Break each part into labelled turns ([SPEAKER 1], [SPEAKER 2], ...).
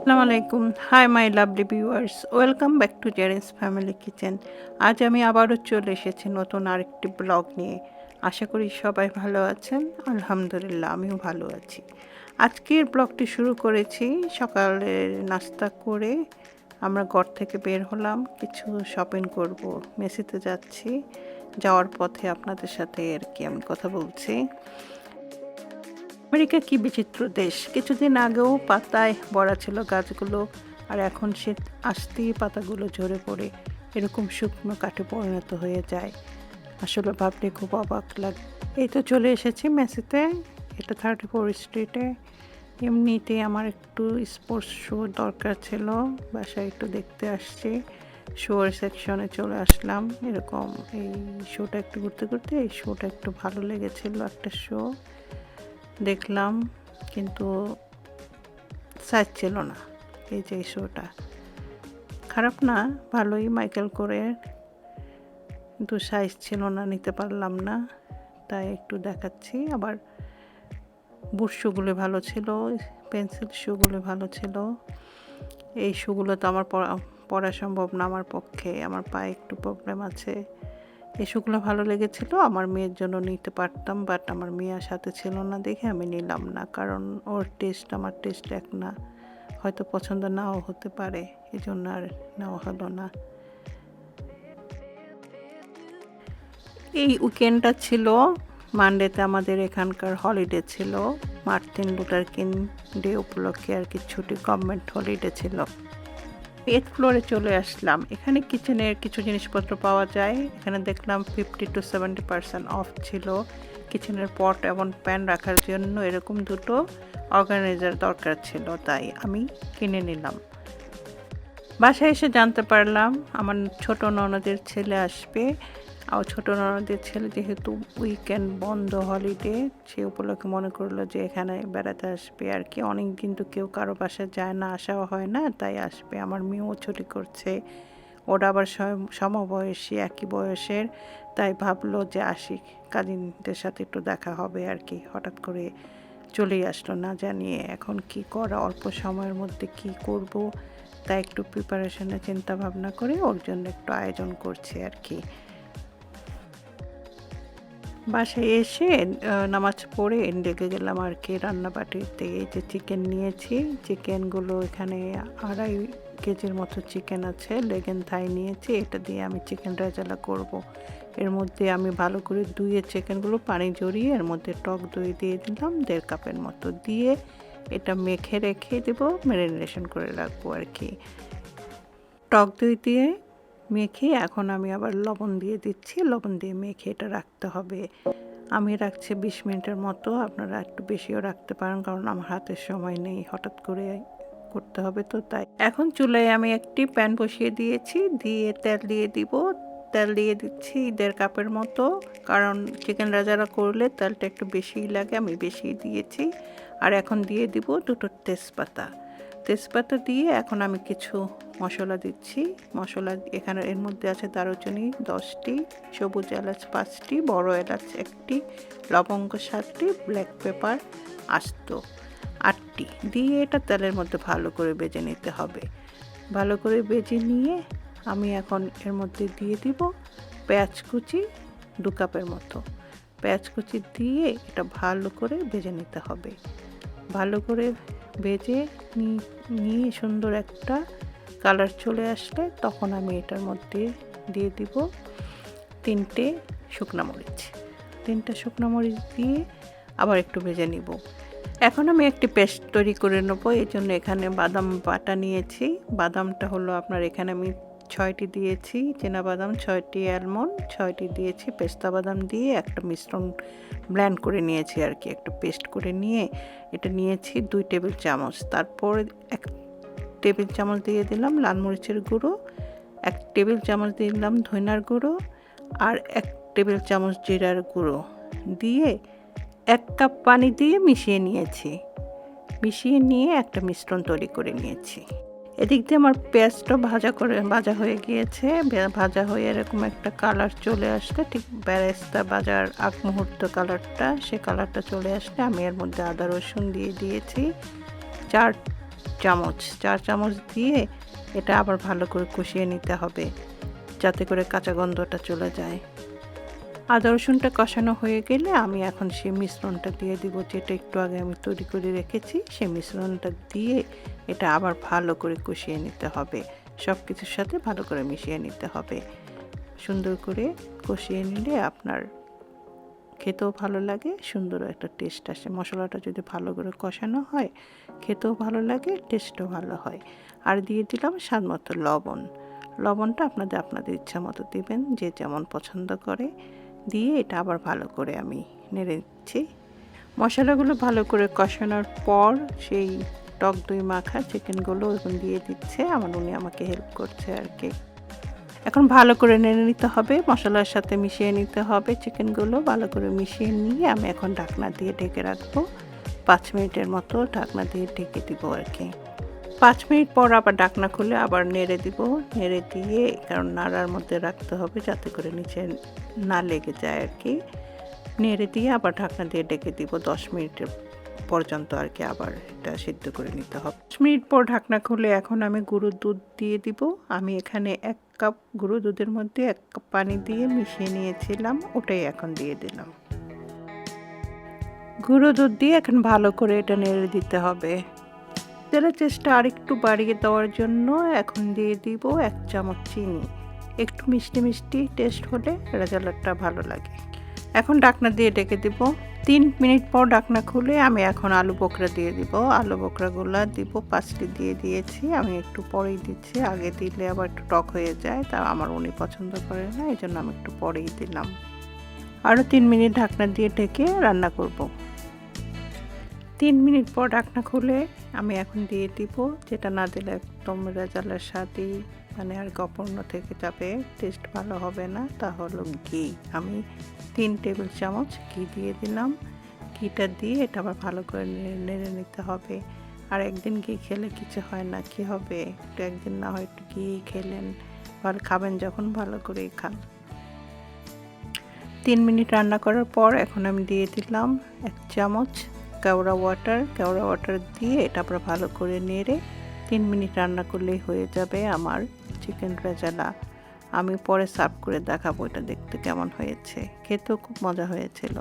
[SPEAKER 1] আসসালামু আলাইকুম। Hi my lovely viewers, welcome back to Zerin's family kitchen. আজ আমি আবারও চলে এসেছি নতুন আরেকটি ব্লগ নিয়ে। আশা করি সবাই ভালো আছেন। আলহামদুলিল্লাহ আমিও ভালো আছি। আজকের ব্লগটি শুরু করেছি সকালের নাস্তা করে। আমরা ঘর থেকে বের হলাম, কিছু শপিং করব, মেসিতে যাচ্ছি। যাওয়ার পথে আপনাদের সাথে আর কি আমি কথা বলছি। আমেরিকা কি বিচিত্র দেশ! কিছুদিন আগেও পাতায় ভরা ছিল গাছগুলো, আর এখন সে আসতেই পাতাগুলো ঝরে পড়ে এরকম শুকনো কাঠে পরিণত হয়ে যায়। আসলে ভাবলে খুব অবাক লাগে। এই তো চলে এসেছি মেসিতে, এটা 34 স্ট্রিটে। এমনিতে আমার একটু স্পোর্টস শু দরকার ছিল, বাসায় একটু দেখতে আসছি। শোয়ের সেকশনে চলে আসলাম। এরকম এই শোটা একটু ঘুরতে ঘুরতে এই শোটা একটু ভালো লেগেছিল, একটা শো দেখলাম, কিন্তু সাইজ ছিল না। এই যে শোটা খারাপ না, ভালোই মাইকেল করে, কিন্তু সাইজ ছিল না, নিতে পারলাম না, তাই একটু দেখাচ্ছি। আবার বুট শুগুলো ভালো ছিল, পেন্সিল শুগুলো ভালো ছিল। এই শুগুলো তো আমার পরা সম্ভব না আমার পক্ষে, আমার পায়ে একটু প্রবলেম আছে। এই শুগুলো ভালো লেগেছিল, আমার মেয়ের জন্য নিতে পারতাম, বাট আমার মেয়ের সাথে ছিল না দেখে আমি নিলাম না, কারণ ওর টেস্ট আমার টেস্ট এক না, হয়তো পছন্দ নাও হতে পারে, এই জন্য আর নেওয়া হলো না। এই উইকেন্ডটা ছিল মানডেতে, আমাদের এখানকার হলিডে ছিল, মার্টিন লুথার কিং ডে উপলক্ষে আর কি ছুটি, গভর্নমেন্ট হলিডে ছিল। 8th ফ্লোরে চলে আসলাম। এখানে কিচেনের কিছু জিনিসপত্র পাওয়া যায়। এখানে দেখলাম 50 to 70% অফ ছিল। কিচেনের পট এবং প্যান রাখার জন্য এরকম দুটো অর্গানাইজার দরকার ছিল, তাই আমি কিনে নিলাম। বাসায় এসে জানতে পারলাম আমার ছোট ননদের ছেলে আসবে। আর ছোট ননদের ছেলে যেহেতু উইকেন্ড বন্ধ, হলিডে, সে উপলক্ষে মনে করলো যে এখানে বেড়াতে আসবে আর কি। অনেক দিন তো কেউ কারো বাসায় যায় না, আসাও হয় না, তাই আসবে। আমার মেয়েও ছুটি করছে, ওরা আবার সমবয়সী, একই বয়সের, তাই ভাবলো যে আসি, কাজিনদের সাথে একটু দেখা হবে আর কি। হঠাৎ করে চলেই আসলো না জানিয়ে। এখন কি করা, অল্প সময়ের মধ্যে কি করব, তাই একটু প্রিপারেশনে চিন্তা ভাবনা করে ওর জন্য একটু আয়োজন করছি আর কি। বাসায় এসে নামাজ পড়ে লেগে গেলাম আর কি রান্নাবাটিতে। এই যে চিকেন নিয়েছি, চিকেনগুলো এখানে 2.5 কেজির মতো চিকেন আছে, লেগেন থাই নিয়েছি। এটা দিয়ে আমি চিকেন রেজালা করব। এর মধ্যে আমি ভালো করে ধুয়ে চিকেনগুলো পানি ঝরিয়ে এর মধ্যে টক দই দিয়ে দিলাম 1.5 কাপের মতো, দিয়ে এটা মেখে রেখে দেবো, ম্যারিনেশন করে রাখবো আর কি। টক দই দিয়ে মেখে এখন আমি আবার লবণ দিয়ে দিচ্ছি, লবণ দিয়ে মেখে এটা রাখতে হবে। আমি রাখছি 20 মিনিটের মতো, আপনারা একটু বেশিও রাখতে পারেন, কারণ আমার হাতের সময় নেই, হঠাৎ করে করতে হবে তো তাই। এখন চুলায় আমি একটি প্যান বসিয়ে দিয়েছি, দিয়ে তেল দিয়ে দিব। তেল দিয়ে দিচ্ছি 1.5 কাপের মতো, কারণ চিকেন রাজারা করলে তেলটা একটু বেশিই লাগে, আমি বেশি দিয়েছি। আর এখন দিয়ে দিব 2টো তেজপাতা দিয়ে এখন আমি কিছু মশলা দিচ্ছি। মশলা এখানে এর মধ্যে আছে দারুচিনি 10টি, সবুজ এলাচ 5টি, বড় এলাচ 1টি, লবঙ্গ 7টি, ব্ল্যাক পেপার আস্ত 8টি, দিয়ে এটা তেলের মধ্যে ভালো করে ভেজে নিতে হবে। ভালো করে ভেজে নিয়ে আমি এখন এর মধ্যে দিয়ে দিব পেঁয়াজ কুচি 2 কাপের মতো। পেঁয়াজ কুচি দিয়ে এটা ভালো করে ভেজে নিতে হবে। ভালো করে ভেজে নিয়ে সুন্দর একটা কালার চলে আসলে তখন আমি এটার মধ্যে দিয়ে দিব 3টে শুকনো মরিচ। 3টা শুকনো মরিচ দিয়ে আবার একটু ভেজে নিব। এখন আমি একটি পেস্ট তৈরি করে নেব, এই জন্য এখানে বাদাম বাটা নিয়েছি। বাদামটা হলো আপনার, এখানে আমি 6টি দিয়েছি বাদাম, 6টি আলমন্ড, 6টি দিয়েছি পেস্তা বাদাম, দিয়ে একটা মিশ্রণ ব্লেন্ড করে নিয়েছি আর কি, একটা পেস্ট করে নিয়ে এটা নিয়েছি 2 টেবিল চামচ। তারপর 1 টেবিল চামচ দিয়ে দিলাম লাল মরিচের গুঁড়ো, 1 টেবিল চামচ দিয়ে দিলাম ধনিয়ার গুঁড়ো, আর 1 টেবিল চামচ জিরার গুঁড়ো দিয়ে 1 কাপ পানি দিয়ে মিশিয়ে নিয়েছি। মিশিয়ে নিয়ে একটা মিশ্রণ তৈরি করে নিয়েছি। এদিক দিয়ে আমার পেঁয়াজটা ভাজা হয়ে গিয়েছে। ভাজা হয়ে এরকম একটা কালার চলে আসলে, ঠিক বেরেস্তা ভাজার আগ মুহূর্ত কালারটা, সে কালারটা চলে আসলে আমি এর মধ্যে আদা রসুন দিয়ে দিয়েছি। 4 চামচ, 4 চামচ দিয়ে এটা আবার ভালো করে কষিয়ে নিতে হবে যাতে করে কাঁচা গন্ধটা চলে যায়। আদা রসুনটা কষানো হয়ে গেলে আমি এখন সেই মিশ্রণটা দিয়ে দিব, যেটা একটু আগে আমি তৈরি করে রেখেছি। সেই মিশ্রণটা দিয়ে এটা আবার ভালো করে কষিয়ে নিতে হবে, সব কিছুর সাথে ভালো করে মিশিয়ে নিতে হবে। সুন্দর করে কষিয়ে নিলে আপনার খেতেও ভালো লাগে, সুন্দর একটা টেস্ট আসে। মশলাটা যদি ভালো করে কষানো হয় খেতেও ভালো লাগে, টেস্টও ভালো হয়। আর দিয়ে দিলাম স্বাদ মতো লবণ। লবণটা আপনাদের ইচ্ছা মতো দিবেন, যে যেমন পছন্দ করে। দিয়ে এটা আবার ভালো করে আমি নেড়ে দিচ্ছি। মশলাগুলো ভালো করে কষানোর পর সেই টক দই মাখা চিকেনগুলো এখন দিয়ে দিচ্ছে। উনি আমাকে হেল্প করছে আর কি। এখন ভালো করে নেড়ে নিতে হবে, মশলার সাথে মিশিয়ে নিতে হবে। চিকেনগুলো ভালো করে মিশিয়ে নিয়ে আমি এখন ঢাকনা দিয়ে ঢেকে রাখবো। 5 মিনিটের মতো ঢাকনা দিয়ে ঢেকে দিব আর কি। 5 মিনিট পর আবার ঢাকনা খুলে আবার নেড়ে দিব। নেড়ে দিয়ে, কারণ নাড়ার মধ্যে রাখতে হবে যাতে করে নিচে না লেগে যায় আর কি। নেড়ে দিয়ে আবার ঢাকনা দিয়ে ঢেকে দিব 10 মিনিটের পর্যন্ত আর কি। আবার এটা সিদ্ধ করে নিতে হবে। 10 মিনিট পর ঢাকনা খুলে এখন আমি গুঁড়ো দুধ দিয়ে দিব। আমি এখানে 1 কাপ গুঁড়ো দুধের মধ্যে 1 কাপ পানি দিয়ে মিশিয়ে নিয়েছিলাম, ওটাই এখন দিয়ে দিলাম। গুঁড়ো দুধ দিয়ে এখন ভালো করে এটা নেড়ে দিতে হবে। তেলের চেষ্টা আরেকটু বাড়িয়ে দেওয়ার জন্য এখন দিয়ে দিব 1 চামচ চিনি। একটু মিষ্টি মিষ্টি টেস্ট হলে রেজালাটা ভালো লাগে। এখন ঢাকনা দিয়ে ঢেকে দিব। 3 মিনিট পর ঢাকনা খুলে আমি এখন আলু বোখরা দিয়ে দিব। আলু বোখরাগুলো দিব, 5টি দিয়ে দিয়েছি। আমি একটু পরেই দিচ্ছি, আগে দিলে আবার একটু টক হয়ে যায়, তা উনি পছন্দ করে না, এই জন্য আমি একটু পরেই দিলাম। আরও 3 মিনিট ঢাকনা দিয়ে ঢেকে রান্না করব। 3 মিনিট পর ঢাকনা খুলে আমি এখন দিয়ে দিব, যেটা না দিলে একদম রেজালার স্বাদই আর অপূর্ণ থেকে যাবে, টেস্ট ভালো হবে না। তা হলো ঘি। আমি 3 টেবিল চামচ ঘি দিয়ে দিলাম। ঘিটা দিয়ে এটা আবার ভালো করে নেড়ে নিতে হবে। আর একদিন ঘি খেলে কিছু হয় না, কি হবে, একটু একদিন না হয় একটু ঘি খেলেন, ভালো খাবেন যখন ভালো করেই খান। 3 মিনিট রান্না করার পর এখন আমি দিয়ে দিলাম 1 চামচ কেওড়া ওয়াটার দিয়ে এটা আবার ভালো করে নেড়ে 3 মিনিট রান্না করলেই হয়ে যাবে আমার চিকেন রেজালা। আমি পরে সার্ভ করে দেখাবো এটা দেখতে কেমন হয়েছে। খেতেও খুব মজা হয়েছিল।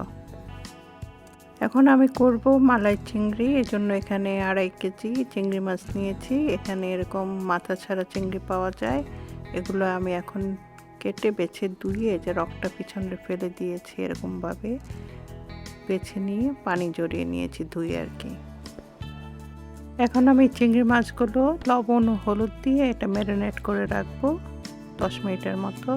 [SPEAKER 1] এখন আমি করব মালাই চিংড়ি। এর জন্য এখানে 2.5 কেজি চিংড়ি মাছ নিয়েছি। এখানে এরকম মাথা ছাড়া চিংড়ি পাওয়া যায়। এগুলো আমি এখন কেটে বেছে ধুয়ে যে রকটা পিছনে ফেলে দিয়েছি, এরকমভাবে বেছে নিয়ে পানি জড়িয়ে নিয়েছি ধুয়ে আর কি। এখন আমি চিংড়ি মাছগুলো লবণ ও হলুদ দিয়ে এটা ম্যারিনেট করে রাখবো 10 মিনিটের মতো।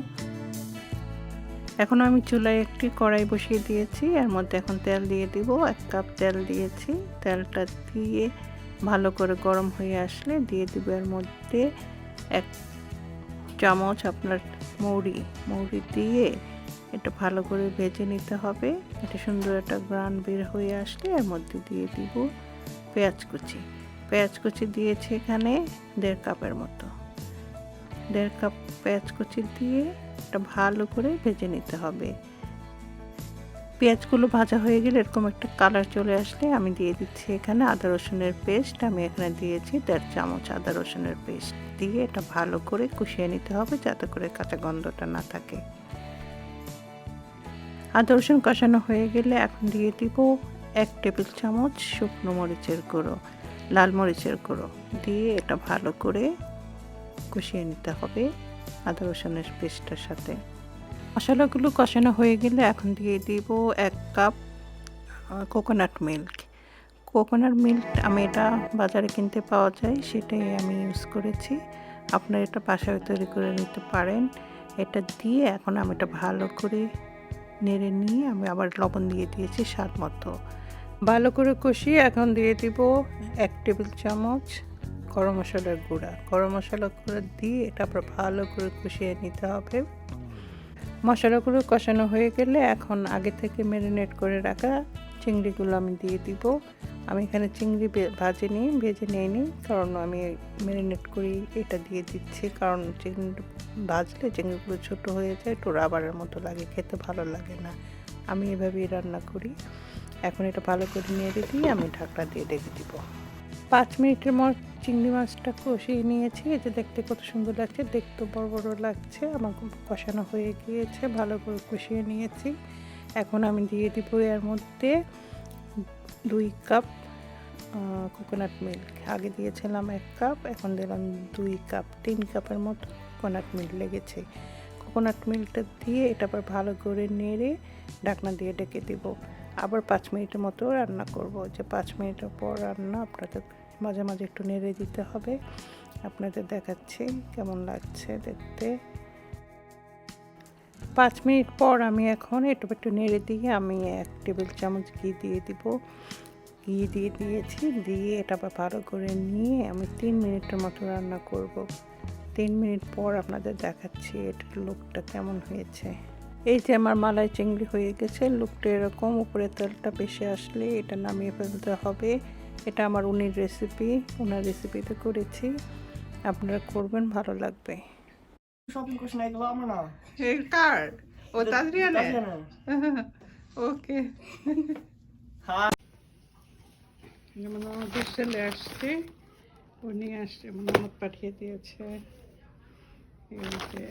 [SPEAKER 1] এখন আমি চুলায় একটি কড়াই বসিয়ে দিয়েছি, এর মধ্যে এখন তেল দিয়ে দিব। 1 কাপ তেল দিয়েছি। তেলটা দিয়ে ভালো করে গরম হয়ে আসলে দিয়ে দিব এর মধ্যে 1 চামচ আপনার মৌরি দিয়ে এটা ভালো করে ভেজে নিতে হবে। এটা সুন্দর একটা গ্রান বের হয়ে আসলে এর মধ্যে দিয়ে দিব পেঁয়াজ কুচি দিয়েছি এখানে 1.5 কাপের মতো। 1.5 কাপ পেঁয়াজ কুচি দিয়ে এটা ভালো করে ভেজে নিতে হবে। পেঁয়াজগুলো ভাজা হয়ে গেলে এরকম একটা কালার চলে আসলে আমি দিয়ে দিচ্ছি এখানে আদা রসুনের পেস্ট। আমি এখানে দিয়েছি 1.5 চামচ আদা রসুনের পেস্ট দিয়ে এটা ভালো করে কষিয়ে নিতে হবে যাতে করে কাঁচা গন্ধটা না থাকে। আদা রসুন কষানো হয়ে গেলে এখন দিয়ে দিব 1 টেবিল চামচ শুকনো মরিচের গুঁড়ো, লাল মরিচের গুঁড়ো দিয়ে এটা ভালো করে কষিয়ে নিতে হবে আদা রসুনের পেস্টের সাথে। মশলাগুলো কষানো হয়ে গেলে এখন দিয়ে দিব 1 কাপ কোকোনাট মিল্ক। আমি এটা বাজারে কিনতে পাওয়া যায়, সেটাই আমি ইউজ করেছি। আপনারা এটা বাসায় তৈরি করে নিতে পারেন। এটা দিয়ে এখন আমি এটা ভালো করে নেড়ে নিয়ে আমি আবার লবণ দিয়ে দিয়েছি স্বাদ মতো। ভালো করে কষিয়ে এখন দিয়ে দিব 1 টেবিল চামচ গরম মশলার গুঁড়া দিয়ে এটা আবার ভালো করে কষিয়ে নিতে হবে। মশলাগুলো কষানো হয়ে গেলে এখন আগে থেকে ম্যারিনেট করে রাখা চিংড়িগুলো আমি দিয়ে দিব। আমি এখানে চিংড়ি ভেজে নিইনি, কারণ আমি ম্যারিনেট করি এটা দিয়ে দিচ্ছি, কারণ চিংড়ি ভাজলে চিংড়িগুলো ছোটো হয়ে যায়, একটু রাবারের মতো লাগে, খেতে ভালো লাগে না। আমি এভাবেই রান্না করি। এখন এটা ভালো করে নেড়ে দিয়ে আমি ঢাকনা দিয়ে ঢেকে দিব। 5 মিনিটের মতো চিংড়ি মাছটা কষিয়ে নিয়েছি। এই যে দেখতে কত সুন্দর লাগছে, দেখতে বড় বড় লাগছে। আমার কষানো হয়ে গিয়েছে, ভালো করে কষিয়ে নিয়েছি। এখন আমি দিয়ে দিব এর মধ্যে 2 কাপ কোকোনাট মিল্ক। আগে দিয়েছিলাম 1 কাপ, এখন দিলাম 2 কাপ, 3 কাপের মতো কোকোনাট মিল্ক লেগেছে। কোকোনাট মিল্কটা দিয়ে এটা আবার ভালো করে নেড়ে ঢাকনা দিয়ে ঢেকে দিব। আবার 5 মিনিটের মতো রান্না করব। যে 5 মিনিটের পর রান্না আপনাদের মাঝে মাঝে একটু নেড়ে দিতে হবে। আপনাদের দেখাচ্ছি কেমন লাগছে দেখতে। 5 মিনিট পর আমি এখন একটু নেড়ে দিয়ে আমি 1 টেবিল চামচ ঘি দিয়ে দিব। ঘি দিয়ে দিয়েছি, দিয়ে এটা আবার ভালো করে নিয়ে আমি 3 মিনিটের মতো রান্না করব। 3 মিনিট পর আপনাদের দেখাচ্ছি এটার লুকটা কেমন হয়েছে। এই যে আমার মালাই চিংড়ি হয়ে গেছে, লুকটা এরকম। উপরে তেলটা বেশি আসলে এটা নামিয়ে ফেলতে হবে। এটা আমার উনির রেসিপি, ওনার রেসিপিতে করেছি, আপনারা করবেন, ভালো লাগবে।
[SPEAKER 2] Shopping করছ না এগুলো আমার না।
[SPEAKER 1] এই কার ও তাজরিয়ানে ওকে।
[SPEAKER 2] হ্যাঁ
[SPEAKER 1] যেমন আমাদের ছেলে আসছে, ও নিয়ে আসছে, মোহাম্মদ পাঠিয়ে দিয়েছে। এই যে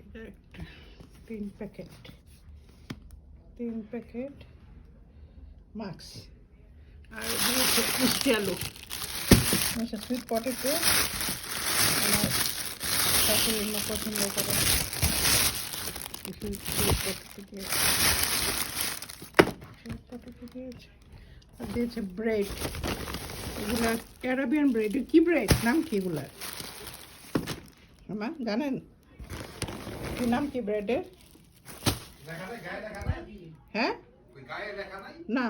[SPEAKER 1] এটা একটা 3 প্যাকেট মাস্ক, আর দিয়েছে মিষ্টি আলু, আচ্ছা সুইট পটেটো। আমার শাশুড়ি মা পছন্দ করে সুইট পটেটো দিয়েছে। আর দিয়েছে ব্রেড, এগুলা অ্যারাবিয়ান ব্রেড। কি ব্রেড, নাম কি এগুলার আমার জানেন? কি নাম কি ব্রেডের? হ্যাঁ না,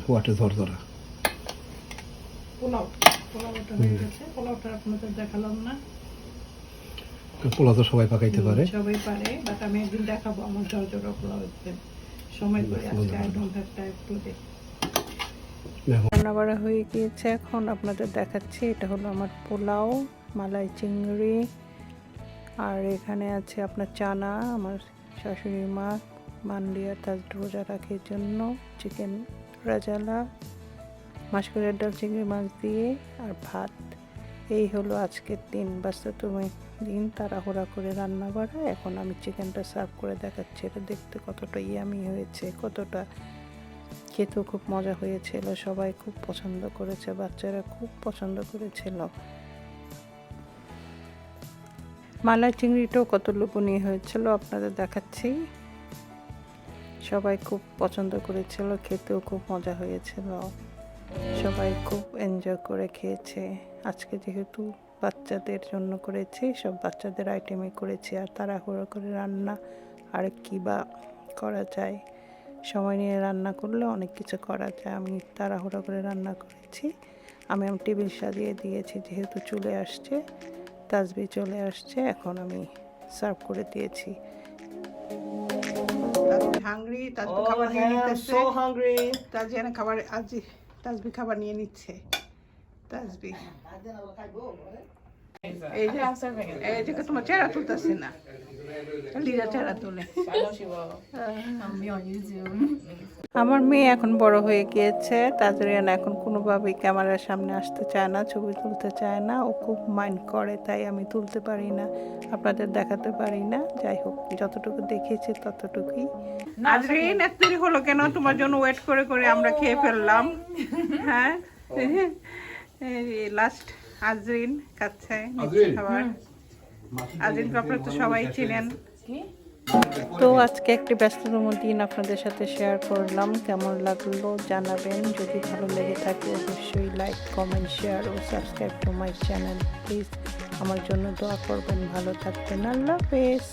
[SPEAKER 2] হোয়াটে ধরধরা
[SPEAKER 1] পোলাওটা হয়ে গেছে। পোলাওটা আপনাদের দেখালাম না।
[SPEAKER 2] পোলাও তো সবাই পাকাইতে পারে,
[SPEAKER 1] সবাই পারে, বাট আমি একদিন দেখাবো আমার জর্জরা পোলাও একদিন সময় করে। আজকে I don't have time today. রান্না বাড়া হয়ে গিয়েছে, এখন আপনাদের দেখাচ্ছি। এটা হলো আমার পোলাও, মালাই চিংড়ি, আর এখানে আছে আপনার চানা, আমার শাশুড়ি মা মান্ডিয়া তাজ রোজা রাখার জন্য চিকেন রেজালা, মাসকলাইয়ের ডাল, চিংড়ি মাছ দিয়ে, আর ভাত। এই হলো আজকের দিন, ব্যস্ততম দিন, তাড়াহুড়া করে রান্না করা। এখন আমি চিকেনটা সার্ভ করে দেখাচ্ছি। এটা দেখতে কতটা ইয়ামি হয়েছে, কতটা খেতেও খুব মজা হয়েছিল। সবাই খুব পছন্দ করেছে, বাচ্চারা খুব পছন্দ করেছিল। মালাই চিংড়িটাও কত লোভনীয় হয়েছিল, আপনাদের দেখাচ্ছি। সবাই খুব পছন্দ করেছিল, খেতেও খুব মজা হয়েছিল, সবাই খুব এনজয় করে খেয়েছে। আজকে যেহেতু বাচ্চাদের জন্য করেছি, সব বাচ্চাদের আইটেমে করেছি। আর তাড়াহুড়ো করে রান্না, আর কি বা করা যায়, সময় নিয়ে রান্না করলে অনেক কিছু করা যায়। আমি তাড়াহুড়ো করে রান্না করেছি। আমি টেবিল সাজিয়ে দিয়েছি, যেহেতু চলে আসছে, তাজবি চলে আসছে, এখন আমি সার্ভ করে দিয়েছি। হাংরি, তাজবি খাবার নিয়ে নিতেছে। তাজিয়ানা খাবার, আজ তাজবি খাবার নিয়ে নিচ্ছে। তাজবি এই যে এই যে তোমার চেহারা তুলতেছে না, লিজা চেহারা তুলে। আমার মেয়ে এখন বড় হয়ে গিয়েছে, তাজরিয়ানা এখন কোনোভাবেই ক্যামেরার সামনে আসতে চায় না, ছবি তুলতে চায় না, ও খুব মাইন্ড করে, তাই আমি তুলতে পারি না, আপনাদের দেখাতে পারি না। যাই হোক, যতটুকু দেখিয়েছি ততটুকুই। নাজরিন, এত দেরি হলো কেন? তোমার জন্য ওয়েট করে করে আমরা খেয়ে ফেললাম। হ্যাঁ, লাস্ট আজরিন খাচ্ছে খাবার। আজরিনকে আপনারা তো সবাই চিনেন। তো আজকে একটি ব্যস্ততম দিন আপনাদের সাথে শেয়ার করলাম। কেমন লাগলো জানাবেন। যদি ভালো লেগে থাকে অবশ্যই লাইক, কমেন্ট, শেয়ার ও subscribe to my channel please. আমার জন্য দোয়া করবেন। ভালো থাকবেন। আল্লাহ হাফেজ।